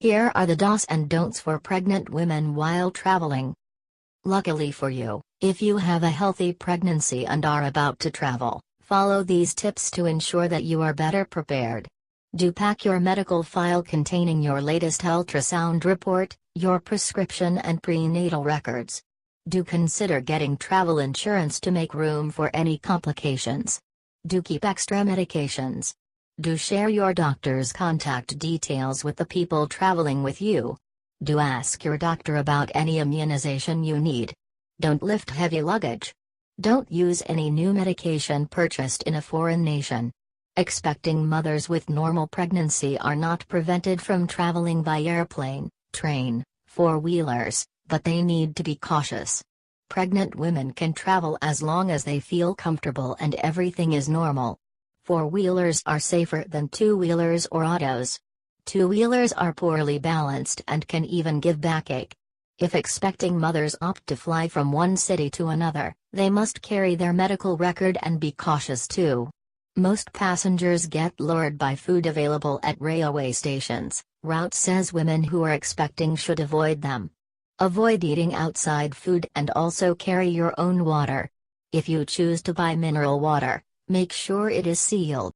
Here are the do's and don'ts for pregnant women while traveling. Luckily for you, if you have a healthy pregnancy and are about to travel, follow these tips to ensure that you are better prepared. Do pack your medical file containing your latest ultrasound report, your prescription and prenatal records. Do consider getting travel insurance to make room for any complications. Do keep extra medications. Do share your doctor's contact details with the people traveling with you. Do ask your doctor about any immunization you need. Don't lift heavy luggage. Don't use any new medication purchased in a foreign nation. Expecting mothers with normal pregnancy are not prevented from traveling by airplane, train, four-wheelers, but they need to be cautious. Pregnant women can travel as long as they feel comfortable and everything is normal. Four-wheelers are safer than two-wheelers or autos. Two-wheelers are poorly balanced and can even give backache. If expecting mothers opt to fly from one city to another, they must carry their medical record and be cautious too. Most passengers get lured by food available at railway stations. Route says women who are expecting should avoid them. Avoid eating outside food and also carry your own water. If you choose to buy mineral water, make sure it is sealed.